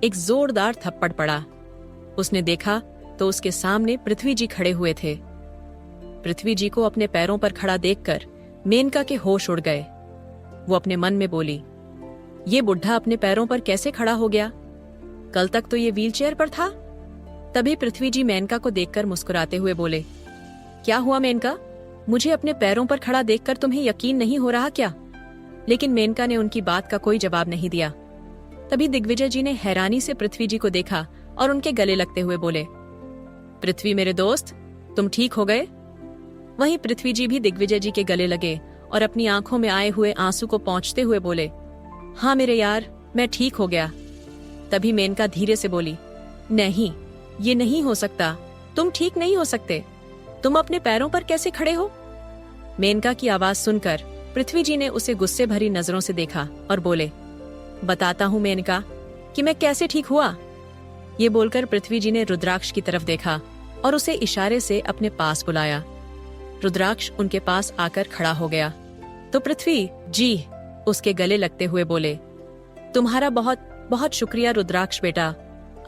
एक जोरदार थप्पड़ पड़ा। उसने देखा तो उसके सामने पृथ्वी जी खड़े हुए थे। पृथ्वी जी को अपने पैरों पर खड़ा देखकर मेनका के होश उड़ गए। वो अपने मन में बोली, ये बुढ़ा अपने पैरों पर कैसे खड़ा हो गया? कल तक तो ये व्हीलचेयर पर था। तभी पृथ्वी जी मेनका को देखकर मुस्कुराते हुए बोले, क्या हुआ मेनका? मुझे अपने पैरों पर खड़ा देखकर तुम्हें यकीन नहीं हो रहा क्या? लेकिन मेनका ने उनकी बात का कोई जवाब नहीं दिया। तभी दिग्विजय जी ने हैरानी से पृथ्वी जी को देखा और उनके गले लगते हुए बोले, पृथ्वी मेरे दोस्त, तुम ठीक हो गए? वहीं पृथ्वी जी भी दिग्विजय जी के गले लगे और अपनी आंखों में आए हुए आंसू को पोंछते हुए बोले, हाँ मेरे यार, मैं ठीक हो गया। तभी मेनका धीरे से बोली, नहीं, ये नहीं हो सकता, तुम ठीक नहीं हो सकते। तुम अपने पैरों पर कैसे खड़े हो? मेनका की आवाज सुनकर पृथ्वी जी ने उसे गुस्से भरी नजरों से देखा और बोले, बताता हूँ मेनका कि मैं कैसे ठीक हुआ। ये बोलकर पृथ्वी जी ने रुद्राक्ष की तरफ देखा और उसे इशारे से अपने पास बुलाया। रुद्राक्ष उनके पास आकर खड़ा हो गया तो पृथ्वी जी उसके गले लगते हुए बोले, तुम्हारा बहुत बहुत शुक्रिया रुद्राक्ष बेटा,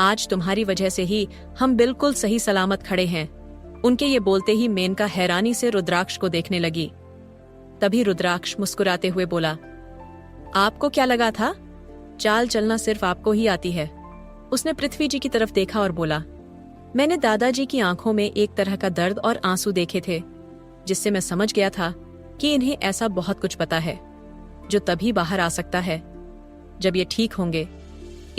आज तुम्हारी वजह से ही हम बिल्कुल सही सलामत खड़े हैं। उनके ये बोलते ही मेनका हैरानी से रुद्राक्ष को देखने लगी। तभी रुद्राक्ष मुस्कुराते हुए बोला, आपको क्या लगा था? चाल चलना सिर्फ आपको ही आती है। उसने पृथ्वी जी की तरफ देखा और बोला, मैंने दादाजी की आंखों में एक तरह का दर्द और आंसू देखे थे, जिससे मैं समझ गया था कि इन्हें ऐसा बहुत कुछ पता है जो तभी बाहर आ सकता है जब ये ठीक होंगे।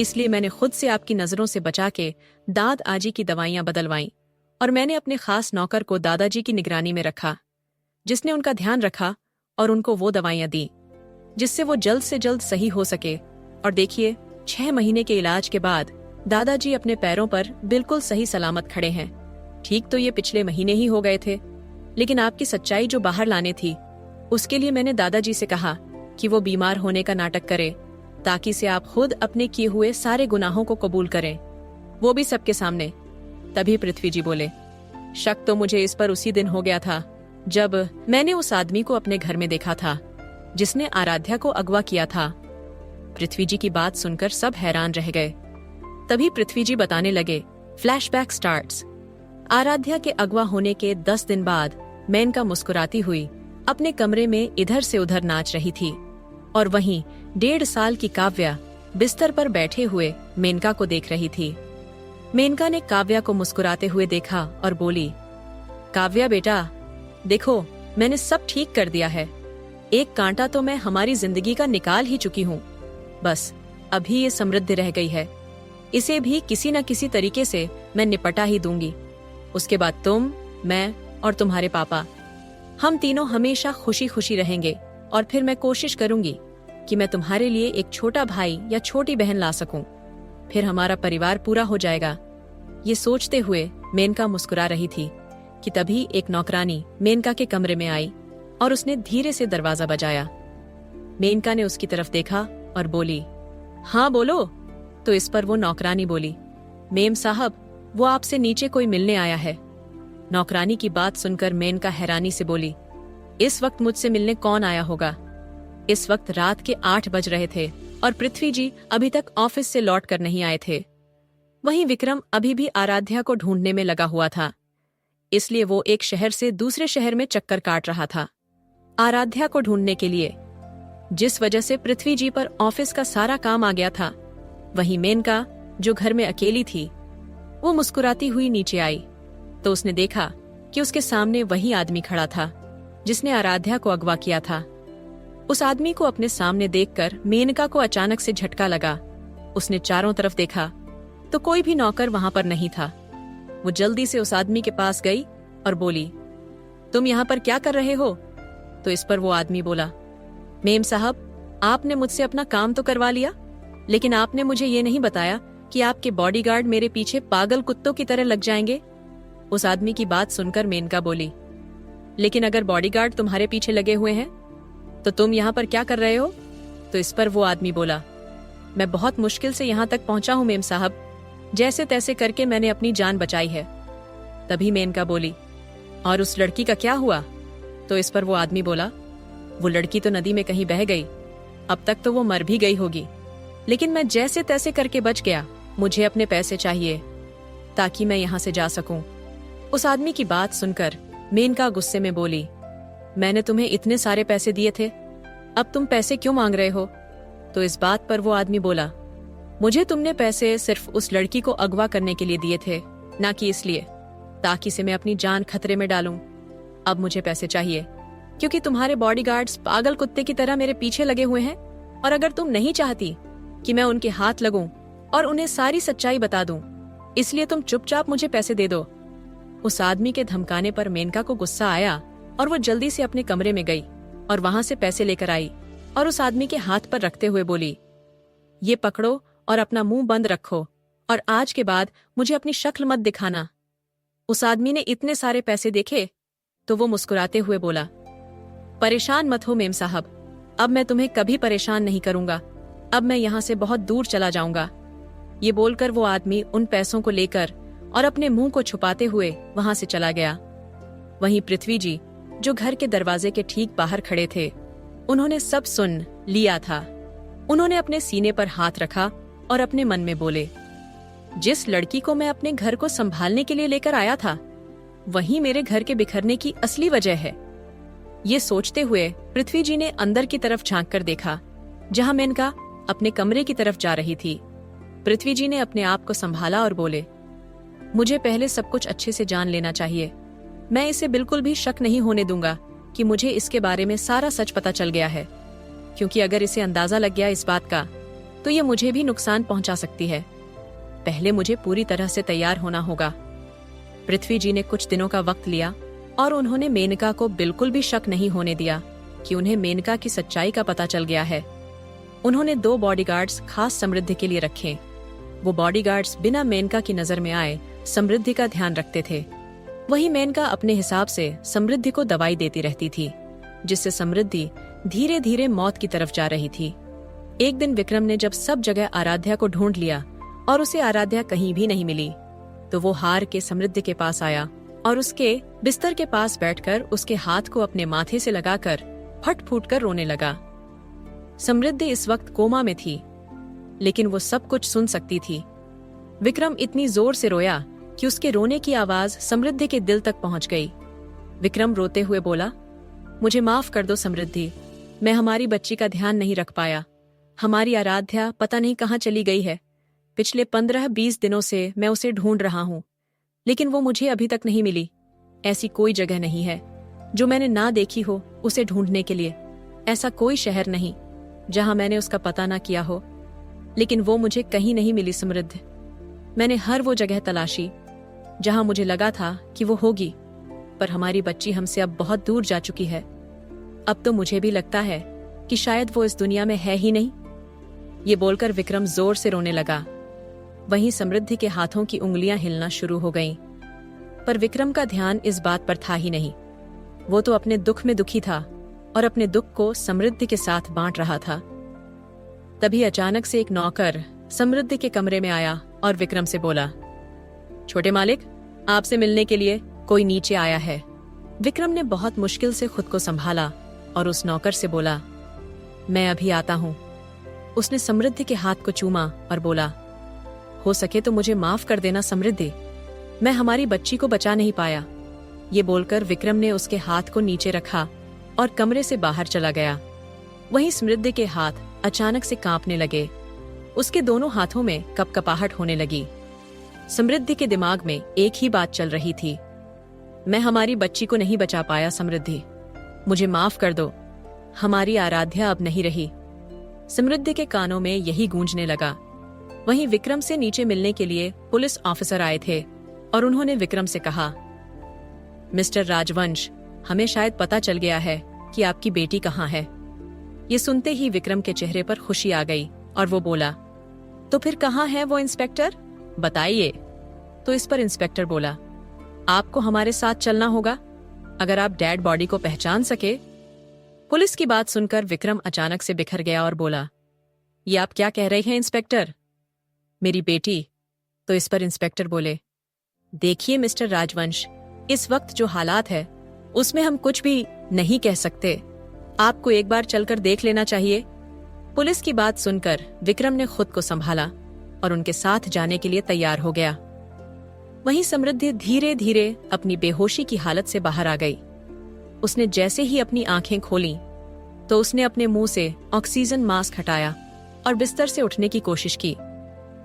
इसलिए मैंने खुद से आपकी नजरों से बचा के दाद आजी की दवाइयां बदलवाईं और मैंने अपने खास नौकर को दादाजी की निगरानी में रखा, जिसने उनका ध्यान रखा और उनको वो दवाइयां दी जिससे वो जल्द से जल्द सही हो सके। और देखिए, 6 महीने के इलाज के बाद दादाजी अपने पैरों पर बिल्कुल सही सलामत खड़े हैं। ठीक तो ये पिछले महीने ही हो गए थे, लेकिन आपकी सच्चाई जो बाहर लाने थी, उसके लिए मैंने दादाजी से कहा कि वो बीमार होने का नाटक करे, ताकि से आप खुद अपने किए हुए सारे गुनाहों को कबूल करें, वो भी सबके सामने। तभी पृथ्वी जी बोले, शक तो मुझे इस पर उसी दिन हो गया था जब मैंने उस आदमी को अपने घर में देखा था जिसने आराध्या को अगवा किया था। पृथ्वी जी की बात सुनकर सब हैरान रह गए। तभी पृथ्वी जी बताने लगे, फ्लैशबैक स्टार्ट्स। आराध्या के अगवा होने के 10 दिन बाद मेनका मुस्कुराती हुई अपने कमरे में इधर से उधर नाच रही थी और वहीं 1.5 साल की काव्या बिस्तर पर बैठे हुए मेनका को देख रही थी। मेनका ने काव्या को मुस्कुराते हुए देखा और बोली, काव्या बेटा, देखो मैंने सब ठीक कर दिया है। एक कांटा तो मैं हमारी जिंदगी का निकाल ही चुकी हूँ, बस अभी ये समृद्ध रह गई है, इसे भी किसी न किसी तरीके से मैं निपटा ही दूंगी। उसके बाद तुम, मैं और तुम्हारे पापा, हम तीनों हमेशा खुशी खुशी रहेंगे और फिर मैं कोशिश करूंगी कि मैं तुम्हारे लिए एक छोटा भाई या छोटी बहन ला सकूं। फिर हमारा परिवार पूरा हो जाएगा। ये सोचते हुए मेनका मुस्कुरा रही थी कि तभी एक नौकरानी मेनका के कमरे में आई और उसने धीरे से दरवाजा बजाया। मेनका ने उसकी तरफ देखा और बोली, हाँ बोलो। तो इस पर वो नौकरानी बोली, मेम साहब, वो आपसे नीचे कोई मिलने आया है। नौकरानी की बात सुनकर मेनका हैरानी से बोली, इस वक्त मुझसे मिलने कौन आया होगा? इस वक्त रात के 8 बज रहे थे और पृथ्वी जी अभी तक ऑफिस से लौट कर नहीं आए थे। वहीं विक्रम अभी भी आराध्या को ढूंढने में लगा हुआ था, इसलिए वो एक शहर से दूसरे शहर में चक्कर काट रहा था आराध्या को ढूंढने के लिए, जिस वजह से पृथ्वी जी पर ऑफिस का सारा काम आ गया था। वहीं मेनका, जो घर में अकेली थी, वो मुस्कुराती हुई नीचे आई तो उसने देखा कि उसके सामने वही आदमी खड़ा था जिसने आराध्या को अगवा किया था। उस आदमी को अपने सामने देखकर मेनका को अचानक से झटका लगा। उसने चारों तरफ देखा तो कोई भी नौकर वहां पर नहीं था। वो जल्दी से उस आदमी के पास गई और बोली, तुम यहाँ पर क्या कर रहे हो? तो इस पर वो आदमी बोला, मेम साहब, आपने मुझसे अपना काम तो करवा लिया, लेकिन आपने मुझे ये नहीं बताया कि आपके बॉडीगार्ड मेरे पीछे पागल कुत्तों की तरह लग जाएंगे। उस आदमी की बात सुनकर मेनका बोली, लेकिन अगर बॉडीगार्ड तुम्हारे पीछे लगे हुए हैं तो तुम यहाँ पर क्या कर रहे हो? तो इस पर वो आदमी बोला, मैं बहुत मुश्किल से यहाँ तक पहुंचा हूँ मेम साहब, जैसे तैसे करके मैंने अपनी जान बचाई है। तभी मेनका बोली, और उस लड़की का क्या हुआ? तो इस पर वो आदमी बोला, वो लड़की तो नदी में कहीं बह गई, अब तक तो वो मर भी गई होगी, लेकिन मैं जैसे तैसे करके बच गया मुझे अपने पैसे चाहिए ताकि मैं यहाँ से जा सकूं। उस आदमी की बात सुनकर मेनका गुस्से में बोली, मैंने तुम्हें इतने सारे पैसे दिए थे, अब तुम पैसे क्यों मांग रहे हो? तो इस बात पर वो आदमी बोला, मुझे तुमने पैसे सिर्फ उस लड़की को अगवा करने के लिए दिए थे, ना कि इसलिए ताकि से मैं अपनी जान खतरे में डालूं। अब मुझे पैसे चाहिए क्योंकि तुम्हारे बॉडीगार्ड्स पागल कुत्ते की तरह मेरे पीछे लगे हुए हैं, और अगर तुम नहीं चाहती कि मैं उनके हाथ लगूं और उन्हें सारी सच्चाई बता दूं, इसलिए तुम चुपचाप मुझे पैसे दे दो। उस आदमी के धमकाने पर मेनका को गुस्सा आया और वो जल्दी से अपने कमरे में गई और वहां से पैसे लेकर आई और उस आदमी के हाथ पर रखते हुए बोली, ये पकड़ो और अपना मुंह बंद रखो और आज के बाद मुझे अपनी शक्ल मत दिखाना। उस आदमी ने इतने सारे पैसे देखे तो वो मुस्कुराते हुए बोला, परेशान मत हो मेम साहब, अब मैं तुम्हें कभी परेशान नहीं करूंगा, अब मैं यहाँ से बहुत दूर चला जाऊंगा। ये बोलकर वो आदमी उन पैसों को लेकर और अपने मुंह को छुपाते हुए वहां से चला गया। वहीं पृथ्वी जी, जो घर के दरवाजे के ठीक बाहर खड़े थे, उन्होंने सब सुन लिया था। उन्होंने अपने सीने पर हाथ रखा और अपने मन में बोले, जिस लड़की को मैं अपने घर को संभालने के लिए लेकर आया था, वही मेरे घर के बिखरने की असली वजह है। ये सोचते हुए पृथ्वी जी ने अंदर की तरफ झांक कर देखा, जहां मेनका अपने कमरे की तरफ जा रही थी। पृथ्वी जी ने अपने आप को संभाला और बोले, मुझे पहले सब कुछ अच्छे से जान लेना चाहिए। मैं इसे बिल्कुल भी शक नहीं होने दूंगा कि मुझे इसके बारे में सारा सच पता चल गया है, क्योंकि अगर इसे अंदाजा लग गया इस बात का, तो ये मुझे भी नुकसान पहुंचा सकती है। पहले मुझे पूरी तरह से तैयार होना होगा। पृथ्वी जी ने कुछ दिनों का वक्त लिया और उन्होंने मेनका को बिल्कुल भी शक नहीं होने दिया कि उन्हें मेनका की सच्चाई का पता चल गया है। उन्होंने 2 बॉडीगार्ड्स खास समृद्धि के लिए रखे। वो बॉडीगार्ड्स बिना मेनका की नजर में आए समृद्धि का ध्यान रखते थे। वही मेनका अपने हिसाब से समृद्धि को दवाई देती रहती थी, जिससे समृद्धि धीरे धीरे मौत की तरफ जा रही थी। एक दिन विक्रम ने जब सब जगह आराध्या को ढूंढ लिया और उसे आराध्या कहीं भी नहीं मिली, तो वो हार के समृद्धि के पास आया और उसके बिस्तर के पास बैठकर उसके हाथ को अपने माथे से लगाकर फट फूट कर रोने लगा। समृद्धि इस वक्त कोमा में थी, लेकिन वो सब कुछ सुन सकती थी। विक्रम इतनी जोर से रोया कि उसके रोने की आवाज समृद्धि के दिल तक पहुंच गई। विक्रम रोते हुए बोला, मुझे माफ कर दो समृद्धि, मैं हमारी बच्ची का ध्यान नहीं रख पाया। हमारी आराध्या पता नहीं कहाँ चली गई है। पिछले 15-20 दिनों से मैं उसे ढूंढ रहा हूँ, लेकिन वो मुझे अभी तक नहीं मिली। ऐसी कोई जगह नहीं है जो मैंने ना देखी हो उसे ढूंढने के लिए। ऐसा कोई शहर नहीं जहां मैंने उसका पता ना किया हो, लेकिन वो मुझे कहीं नहीं मिली समृद्ध। मैंने हर वो जगह तलाशी जहां मुझे लगा था कि वो होगी, पर हमारी बच्ची हमसे अब बहुत दूर जा चुकी है। अब तो मुझे भी लगता है कि शायद वो इस दुनिया में है ही नहीं। ये बोलकर विक्रम जोर से रोने लगा। वहीं समृद्धि के हाथों की उंगलियां हिलना शुरू हो गईं, पर विक्रम का ध्यान इस बात पर था ही नहीं। वो तो अपने दुख में दुखी था और अपने दुख को समृद्धि के साथ बांट रहा था। तभी अचानक से एक नौकर समृद्धि के कमरे में आया और विक्रम से बोला, छोटे मालिक, आपसे मिलने के लिए कोई नीचे आया है। विक्रम ने बहुत मुश्किल से खुद को संभाला और उस नौकर से बोला, मैं अभी आता हूं। उसने समृद्धि के हाथ को चूमा और बोला, हो सके तो मुझे माफ कर देना समृद्धि, मैं हमारी बच्ची को बचा नहीं पाया। ये बोलकर विक्रम ने उसके हाथ को नीचे रखा और कमरे से बाहर चला गया। वहीं समृद्धि के हाथ अचानक से कांपने लगे। उसके दोनों हाथों में कपकपाहट होने लगी। समृद्धि के दिमाग में एक ही बात चल रही थी, मैं हमारी बच्ची को नहीं बचा पाया समृद्धि, मुझे माफ कर दो, हमारी आराध्या अब नहीं रही। समृद्धि के कानों में यही गूंजने लगा। वहीं विक्रम से नीचे मिलने के लिए पुलिस ऑफिसर आए थे और उन्होंने विक्रम से कहा, मिस्टर राजवंश, हमें शायद पता चल गया है कि आपकी बेटी कहाँ है। ये सुनते ही विक्रम के चेहरे पर खुशी आ गई और वो बोला, तो फिर कहाँ है वो इंस्पेक्टर, बताइए। तो इस पर इंस्पेक्टर बोला, आपको हमारे साथ चलना होगा अगर आप डेड बॉडी को पहचान सके। पुलिस की बात सुनकर विक्रम अचानक से बिखर गया और बोला, ये आप क्या कह रहे हैं इंस्पेक्टर, मेरी बेटी। तो इस पर इंस्पेक्टर बोले, देखिए मिस्टर राजवंश, इस वक्त जो हालात है उसमें हम कुछ भी नहीं कह सकते, आपको एक बार चलकर देख लेना चाहिए। पुलिस की बात सुनकर विक्रम ने खुद को संभाला और उनके साथ जाने के लिए तैयार हो गया। वहीं समृद्धि धीरे धीरे अपनी बेहोशी की हालत से बाहर आ गई। उसने जैसे ही अपनी आंखें खोलीं, तो उसने अपने मुंह से ऑक्सीजन मास्क हटाया और बिस्तर से उठने की कोशिश की।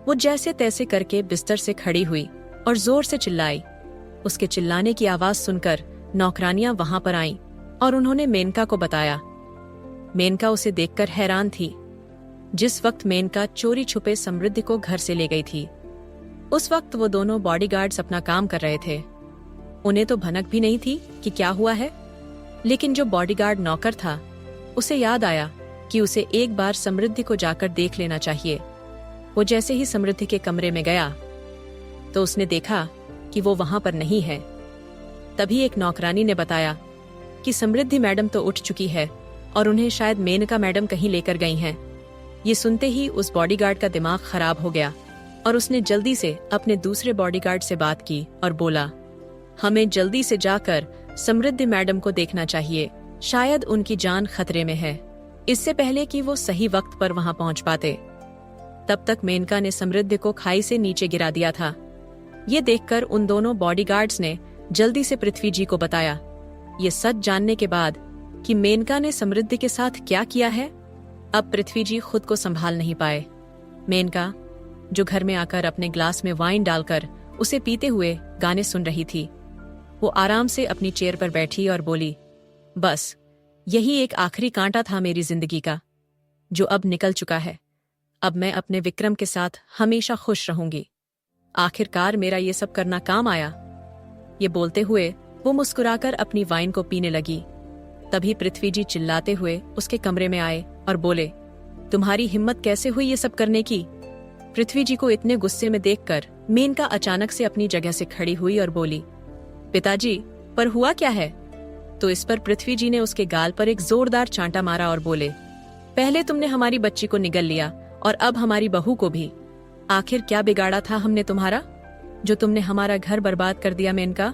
वो जैसे तैसे करके बिस्तर से खड़ी हुई और जोर से चिल्लाई। उसके चिल्लाने की आवाज सुनकर नौकरानियां वहां पर आईं और उन्होंने मेनका को बताया। मेनका उसे देखकर हैरान थी। जिस वक्त मेनका चोरी छुपे समृद्धि को घर से ले गई थी, उस वक्त वो दोनों बॉडीगार्ड्स अपना काम कर रहे थे। उन्हें तो भनक भी नहीं थी कि क्या हुआ है, लेकिन जो बॉडीगार्ड नौकर था, उसे याद आया कि उसे एक बार समृद्धि को जाकर देख लेना चाहिए। वो जैसे ही समृद्धि के कमरे में गया, तो उसने देखा कि वो वहां पर नहीं है। तभी एक नौकरानी ने बताया कि समृद्धि मैडम तो उठ चुकी है और उन्हें शायद मेनका मैडम कहीं लेकर गई हैं। ये सुनते ही उस बॉडीगार्ड का दिमाग खराब हो गया और उसने जल्दी से अपने दूसरे बॉडीगार्ड से बात की और बोला, हमें जल्दी से जाकर समृद्धि मैडम को देखना चाहिए, शायद उनकी जान खतरे में है, इससे पहले कि वो सही वक्त पर वहां पहुंच पाते। तब तक मेनका ने समृद्धि को खाई से नीचे गिरा दिया था। ये देखकर उन दोनों बॉडीगार्ड्स ने जल्दी से पृथ्वी जी को बताया। ये सच जानने के बाद कि मेनका ने समृद्धि के साथ क्या किया है, अब पृथ्वी जी खुद को संभाल नहीं पाए। मेनका, जो घर में आकर अपने ग्लास में वाइन डालकर उसे पीते हुए गाने सुन रही थी, वो आराम से अपनी चेयर पर बैठी और बोली, बस यही एक आखिरी कांटा था मेरी जिंदगी का, जो अब निकल चुका है। अब मैं अपने विक्रम के साथ हमेशा खुश रहूंगी। आखिरकार मेरा ये सब करना काम आया। ये बोलते हुए वो मुस्कुराकर अपनी वाइन को पीने लगी। तभी पृथ्वी जी चिल्लाते हुए उसके कमरे में आए और बोले, तुम्हारी हिम्मत कैसे हुई ये सब करने की? पृथ्वी जी को इतने गुस्से में देखकर मेनका अचानक से अपनी जगह से खड़ी हुई और बोली, पिताजी, पर हुआ क्या है? तो इस पर पृथ्वी जी ने उसके गाल पर एक जोरदार चांटा मारा और बोले, पहले तुमने हमारी बच्ची को निगल लिया और अब हमारी बहू को भी। आखिर क्या बिगाड़ा था हमने तुम्हारा, जो तुमने हमारा घर बर्बाद कर दिया? मेनका।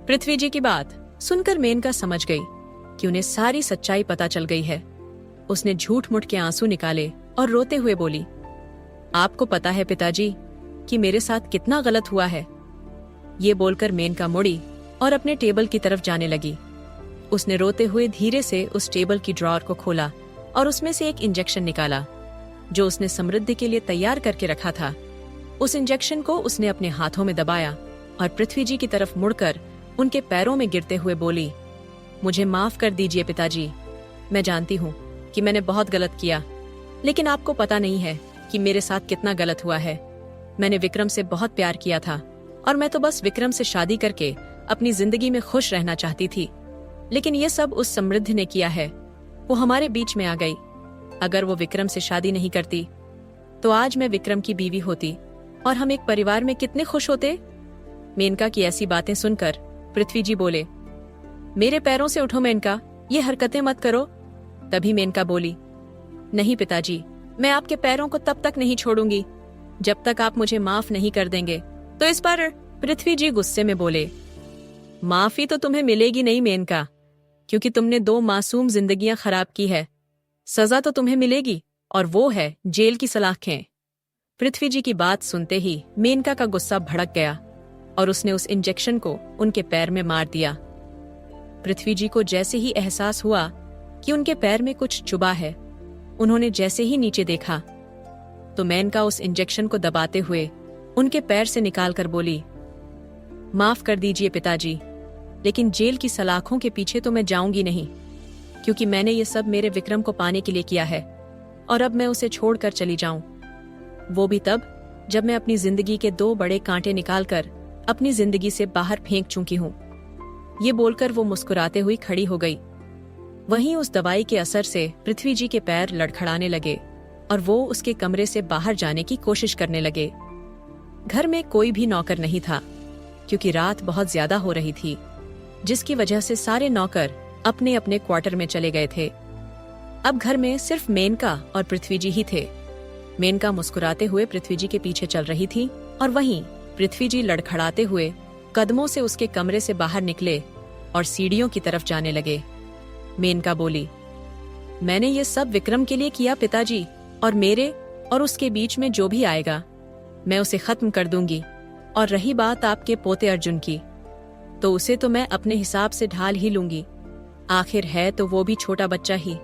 पृथ्वी जी की बात सुनकर मेनका समझ गई कि उन्हें सारी सच्चाई पता चल गई है। उसने झूठ मूठ के आंसू निकाले और रोते हुए बोली, आपको पता है पिताजी कि मेरे साथ कितना गलत हुआ है। ये बोलकर मेनका मुड़ी और अपने टेबल की तरफ जाने लगी। उसने रोते हुए धीरे से उस टेबल की ड्रॉअर को खोला और उसमें से एक इंजेक्शन निकाला, जो उसने समृद्धि के लिए तैयार करके रखा था। उस इंजेक्शन को उसने अपने हाथों में दबाया और पृथ्वी जी की तरफ मुड़कर उनके पैरों में गिरते हुए बोली, मुझे माफ कर दीजिए पिताजी। मैं जानती हूँ कि मैंने बहुत गलत किया, लेकिन आपको पता नहीं है कि मेरे साथ कितना गलत हुआ है। मैंने विक्रम से बहुत प्यार किया था और मैं तो बस विक्रम से शादी करके अपनी जिंदगी में खुश रहना चाहती थी, लेकिन ये सब उस समृद्धि ने किया है। वो हमारे बीच में आ गई। अगर वो विक्रम से शादी नहीं करती, तो आज मैं विक्रम की बीवी होती और हम एक परिवार में कितने खुश होते। मेनका की ऐसी बातें सुनकर पृथ्वी जी बोले, मेरे पैरों से उठो मेनका, ये हरकतें मत करो। तभी मेनका बोली, नहीं पिताजी, मैं आपके पैरों को तब तक नहीं छोड़ूंगी जब तक आप मुझे माफ नहीं कर देंगे। तो इस पर पृथ्वी जी गुस्से में बोले, माफी तो तुम्हें मिलेगी नहीं मेनका, क्योंकि तुमने 2 मासूम जिंदगियां खराब की है। सजा तो तुम्हें मिलेगी, और वो है जेल की सलाखें। पृथ्वी जी की बात सुनते ही मेनका का गुस्सा भड़क गया और उसने उस इंजेक्शन को उनके पैर में मार दिया। पृथ्वी जी को जैसे ही एहसास हुआ कि उनके पैर में कुछ चुभा है, उन्होंने जैसे ही नीचे देखा, तो मेनका उस इंजेक्शन को दबाते हुए उनके पैर से निकालकर बोली, माफ कर दीजिए पिताजी, लेकिन जेल की सलाखों के पीछे तो मैं जाऊंगी नहीं, क्योंकि मैंने ये सब मेरे विक्रम को पाने के लिए किया है, और अब मैं उसे छोड़कर चली जाऊं, वो भी तब जब मैं अपनी जिंदगी के 2 बड़े कांटे निकालकर अपनी जिंदगी से बाहर फेंक चुकी हूं। ये बोलकर वो मुस्कुराते हुई खड़ी हो गई। वहीं उस दवाई के असर से पृथ्वी जी के पैर लड़खड़ाने लगे और वो उसके कमरे से बाहर जाने की कोशिश करने लगे। घर में कोई भी नौकर नहीं था, क्योंकि रात बहुत ज्यादा हो रही थी, जिसकी वजह से सारे नौकर अपने अपने क्वार्टर में चले गए थे। अब घर में सिर्फ मेनका और पृथ्वी जी ही थे। मेनका मुस्कुराते हुए पृथ्वी जी के पीछे चल रही थी और वहीं पृथ्वी जी लड़खड़ाते हुए कदमों से उसके कमरे से बाहर निकले और सीढ़ियों की तरफ जाने लगे। मेनका बोली, मैंने ये सब विक्रम के लिए किया पिताजी, और मेरे और उसके बीच में जो भी आएगा मैं उसे खत्म कर दूंगी। और रही बात आपके पोते अर्जुन की, तो उसे तो मैं अपने हिसाब से ढाल ही लूंगी। आखिर है तो वो भी छोटा बच्चा ही।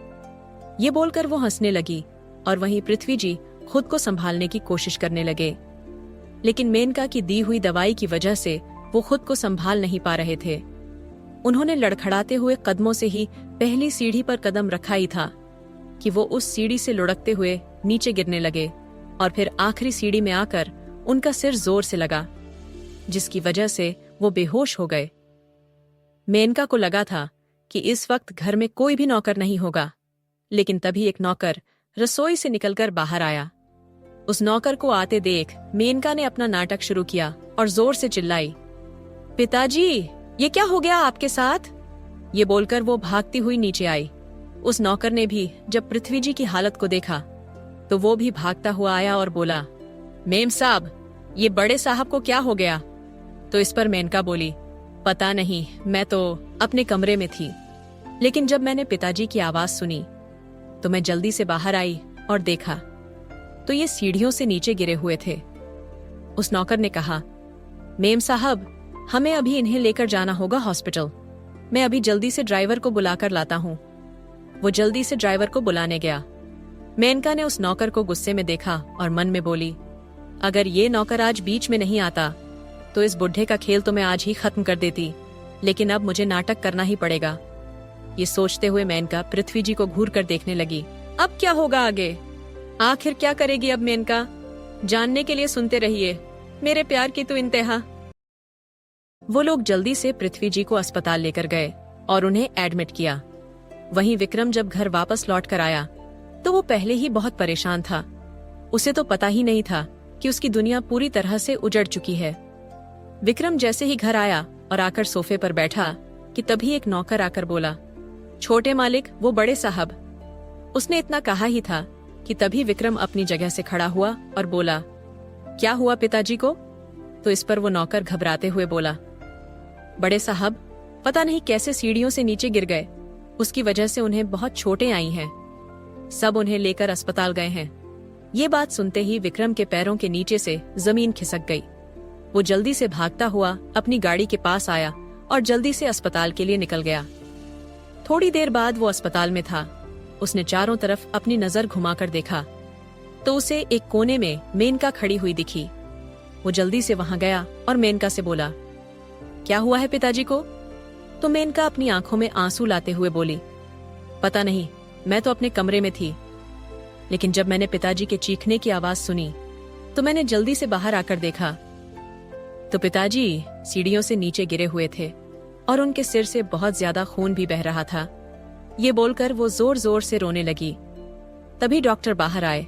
ये बोलकर वो हंसने लगी और वहीं पृथ्वी जी खुद को संभालने की कोशिश करने लगे। लेकिन मेनका की दी हुई दवाई की वजह से वो खुद को संभाल नहीं पा रहे थे। उन्होंने लड़खड़ाते हुए कदमों से ही पहली सीढ़ी पर कदम रखा ही था कि वो उस सीढ़ी से लुढ़कते हुए नीचे गिरने लगे और फिर आखिरी सीढ़ी में आकर उनका सिर जोर से लगा, जिसकी वजह से वो बेहोश हो गए। मेनका को लगा था कि इस वक्त घर में कोई भी नौकर नहीं होगा, लेकिन तभी एक नौकर रसोई से निकलकर बाहर आया। उस नौकर को आते देख मेनका ने अपना नाटक शुरू किया और जोर से चिल्लाई, पिताजी, ये क्या हो गया आपके साथ? ये बोलकर वो भागती हुई नीचे आई। उस नौकर ने भी जब पृथ्वी जी की हालत को देखा तो वो भी भागता हुआ आया और बोला, मेम साहब, ये बड़े साहब को क्या हो गया? तो इस पर मेनका बोली, पता नहीं, मैं तो अपने कमरे में थी, लेकिन जब मैंने पिताजी की आवाज सुनी तो मैं जल्दी से बाहर आई और देखा तो ये सीढ़ियों से नीचे गिरे हुए थे। उस नौकर ने कहा, मेम साहब, हमें अभी इन्हें लेकर जाना होगा हॉस्पिटल। मैं अभी जल्दी से ड्राइवर को बुलाकर लाता हूँ। वो जल्दी से ड्राइवर को बुलाने गया। मेनका ने उस नौकर को गुस्से में देखा और मन में बोली, अगर ये नौकर आज बीच में नहीं आता तो इस बुढ़े का खेल तो मैं आज ही खत्म कर देती, लेकिन अब मुझे नाटक करना ही पड़ेगा। ये सोचते हुए मेनका पृथ्वी जी को घूर कर देखने लगी। अब क्या होगा आगे? आखिर क्या करेगी अब मेनका? जानने के लिए सुनते रहिए मेरे प्यार की तो इंतहा। वो लोग जल्दी से पृथ्वी जी को अस्पताल लेकर गए और उन्हें एडमिट किया। वहीं विक्रम जब घर वापस लौट कर आया तो वो पहले ही बहुत परेशान था। उसे तो पता ही नहीं था कि उसकी दुनिया पूरी तरह से उजड़ चुकी है। विक्रम जैसे ही घर आया और आकर सोफे पर बैठा कि तभी एक नौकर आकर बोला, छोटे मालिक, वो बड़े साहब। उसने इतना कहा ही था कि तभी विक्रम अपनी जगह से खड़ा हुआ और बोला, क्या हुआ पिताजी को? तो इस पर वो नौकर घबराते हुए बोला, बड़े साहब, पता नहीं कैसे सीढ़ियों से नीचे गिर गए, उसकी वजह से उन्हें बहुत चोटें आई हैं। सब उन्हें लेकर अस्पताल गए हैं। ये बात सुनते ही विक्रम के पैरों के नीचे से जमीन खिसक गई। वो जल्दी से भागता हुआ अपनी गाड़ी के पास आया और जल्दी से अस्पताल के लिए निकल गया। थोड़ी देर बाद वो अस्पताल में था। उसने चारों तरफ अपनी नजर घुमाकर देखा तो उसे एक कोने में मेनका खड़ी हुई दिखी। वो जल्दी से वहां गया और मेनका से बोला, क्या हुआ है पिताजी को? तो मेनका अपनी आंखों में आंसू लाते हुए बोली, पता नहीं, मैं तो अपने कमरे में थी, लेकिन जब मैंने पिताजी के चीखने की आवाज सुनी तो मैंने जल्दी से बाहर आकर देखा तो पिताजी सीढ़ियों से नीचे गिरे हुए थे और उनके सिर से बहुत ज्यादा खून भी बह रहा था। ये बोलकर वो जोर जोर से रोने लगी। तभी डॉक्टर बाहर आए।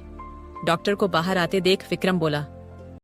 डॉक्टर को बाहर आते देख विक्रम बोला,